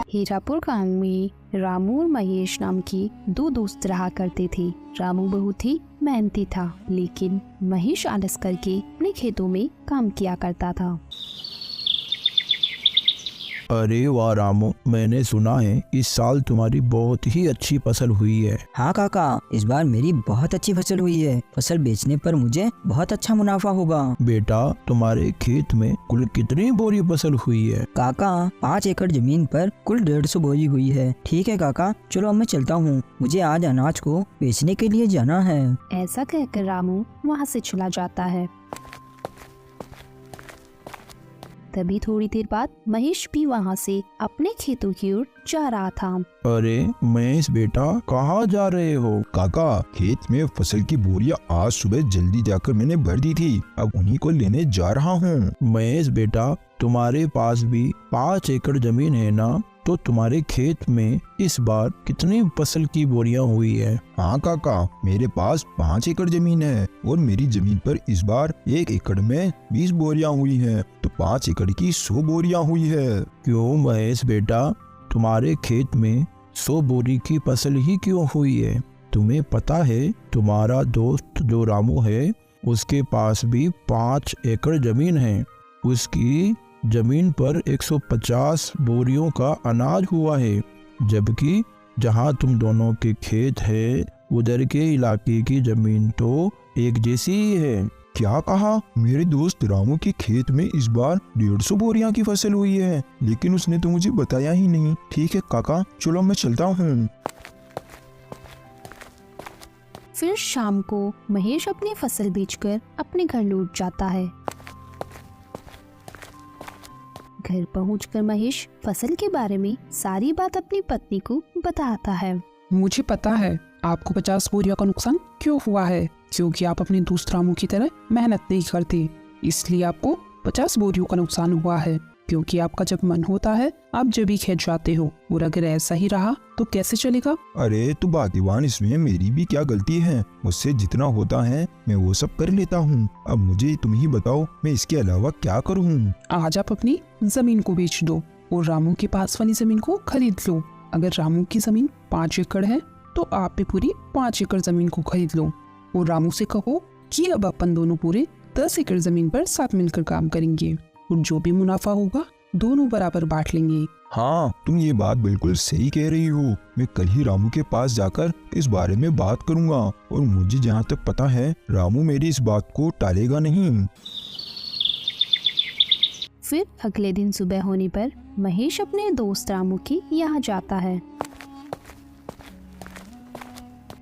हीरापुर गांव में रामू और महेश नाम की दो दोस्त रहा करते थे। रामू बहुत ही मेहनती था, लेकिन महेश आलस करके अपने खेतों में काम किया करता था। अरे वाह रामू, मैंने सुना है इस साल तुम्हारी बहुत ही अच्छी फसल हुई है। हाँ काका, इस बार मेरी बहुत अच्छी फसल हुई है। फसल बेचने पर मुझे बहुत अच्छा मुनाफा होगा। बेटा, तुम्हारे खेत में कुल कितनी बोरी फसल हुई है? काका, 5 एकड़ जमीन पर कुल 150 बोरी हुई है। ठीक है काका, चलो अब मैं चलता हूँ, मुझे आज अनाज को बेचने के लिए जाना है। ऐसा कहकर रामू वहाँ से चला जाता है। तभी थोड़ी देर बाद महेश भी वहाँ से अपने खेतों की ओर जा रहा था। अरे महेश बेटा, कहाँ जा रहे हो? काका, खेत में फसल की बोरियां आज सुबह जल्दी जाकर मैंने भर दी थी, अब उन्हीं को लेने जा रहा हूँ। महेश बेटा, तुम्हारे पास भी 5 एकड़ जमीन है ना? तो तुम्हारे खेत में इस बार कितनी फसल की बोरियां हुई है? हाँ काका, मेरे पास 5 एकड़ जमीन है और मेरी जमीन पर इस बार 1 एकड़ में 20 बोरियां हुई हैं, तो 5 एकड़ की 100 बोरियां हुई है। क्यों महेश बेटा, तुम्हारे खेत में 100 बोरी की फसल ही क्यों हुई है? तुम्हें पता है तुम्हारा दोस्त जो रामू है, उसके पास भी 5 एकड़ जमीन है। उसकी जमीन पर 150 बोरियों का अनाज हुआ है, जबकि जहां तुम दोनों के खेत है उधर के इलाके की जमीन तो एक जैसी ही है। क्या कहा? मेरे दोस्त रामू के खेत में इस बार 150 बोरियां की फसल हुई है, लेकिन उसने तो मुझे बताया ही नहीं। ठीक है काका, चलो मैं चलता हूँ। फिर शाम को महेश अपनी फसल बेचकर अपने घर लौट जाता है। घर पहुंचकर महेश फसल के बारे में सारी बात अपनी पत्नी को बताता है। मुझे पता है आपको 50 बोरियों का नुकसान क्यों हुआ है, क्योंकि आप अपने दोस्त रामू की तरह मेहनत नहीं करते, इसलिए आपको 50 बोरियों का नुकसान हुआ है। क्योंकि आपका जब मन होता है आप जब भी खेत जाते हो, और अगर ऐसा ही रहा तो कैसे चलेगा? अरे तू भाग्यवान, इसमें मेरी भी क्या गलती है? मुझसे जितना होता है मैं वो सब कर लेता हूँ। अब मुझे तुम ही बताओ, मैं इसके अलावा क्या करूँ? आज आप अपनी जमीन को बेच दो और रामू के पास वाली जमीन को खरीद लो। अगर रामू की जमीन 5 एकड़ है तो आप भी पूरी 5 एकड़ जमीन को खरीद लो और रामू से कहो कि अब अपन दोनों पूरे 10 एकड़ जमीन पर साथ मिलकर काम करेंगे और जो भी मुनाफा होगा दोनों बराबर बांट लेंगे। हाँ, तुम ये बात बिल्कुल सही कह रही हो। मैं कल ही रामू के पास जाकर इस बारे में बात करूंगा, और मुझे जहाँ तक पता है रामू मेरी इस बात को टालेगा नहीं। फिर अगले दिन सुबह होने पर महेश अपने दोस्त रामू के यहाँ जाता है।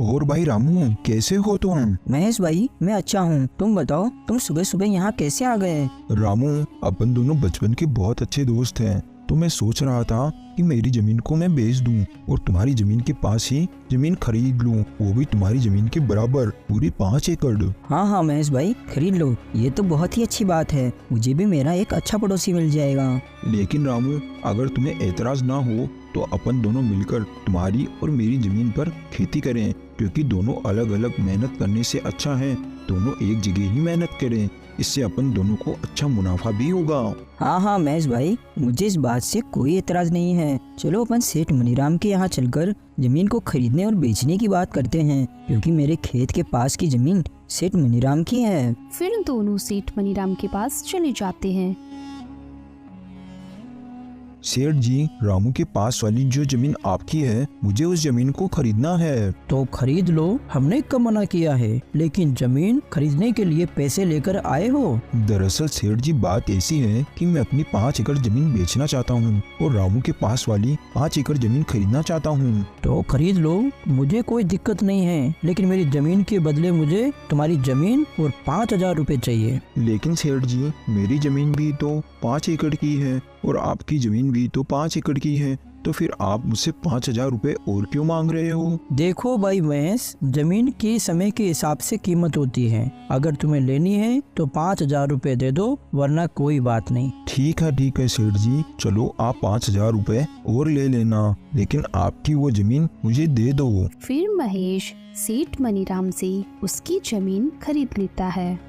और भाई रामू, कैसे हो तुम? महेश भाई, मैं अच्छा हूँ, तुम बताओ, तुम सुबह सुबह यहाँ कैसे आ गए? रामू, अपन दोनों बचपन के बहुत अच्छे दोस्त हैं, तो मैं सोच रहा था कि मेरी जमीन को मैं बेच दूं और तुम्हारी जमीन के पास ही जमीन खरीद लूं, वो भी तुम्हारी जमीन के बराबर, पूरी 5 एकड़। हाँ हाँ महेश भाई, खरीद लो, ये तो बहुत ही अच्छी बात है, मुझे भी मेरा एक अच्छा पड़ोसी मिल जाएगा। लेकिन रामू, अगर तुम्हें एतराज ना हो तो अपन दोनों मिलकर तुम्हारी और मेरी जमीन पर खेती करें, क्योंकि दोनों अलग अलग मेहनत करने से अच्छा है दोनों एक जगह ही मेहनत करें, इससे अपन दोनों को अच्छा मुनाफा भी होगा। हाँ हाँ महेश भाई, मुझे इस बात से कोई एतराज नहीं है। चलो अपन सेठ मनीराम के यहाँ चलकर जमीन को खरीदने और बेचने की बात करते हैं, क्योंकि मेरे खेत के पास की जमीन सेठ मनीराम की है। फिर दोनों सेठ मनीराम के पास चले जाते हैं। सेठ जी, रामू के पास वाली जो जमीन आपकी है, मुझे उस जमीन को खरीदना है। तो खरीद लो, हमने कब मना किया है, लेकिन जमीन खरीदने के लिए पैसे लेकर आए हो? दरअसल सेठ जी, बात ऐसी है कि मैं अपनी 5 एकड़ जमीन बेचना चाहता हूँ और रामू के पास वाली 5 एकड़ जमीन खरीदना चाहता हूँ। तो खरीद लो, मुझे कोई दिक्कत नहीं है, लेकिन मेरी जमीन के बदले मुझे तुम्हारी जमीन और 5,000 रुपए चाहिए। लेकिन सेठ जी, मेरी जमीन भी तो 5 एकड़ की है और आपकी जमीन भी तो 5 एकड़ की है, तो फिर आप मुझसे 5,000 रुपए और क्यों मांग रहे हो? देखो भाई महेश, जमीन की समय के हिसाब से कीमत होती है, अगर तुम्हें लेनी है तो 5,000 रुपए दे दो, वरना कोई बात नहीं। ठीक है सेठ जी, चलो आप 5,000 रुपए और ले लेना, लेकिन आपकी वो जमीन मुझे दे दो। फिर महेश सेठ मनीराम से उसकी जमीन खरीद लेता है।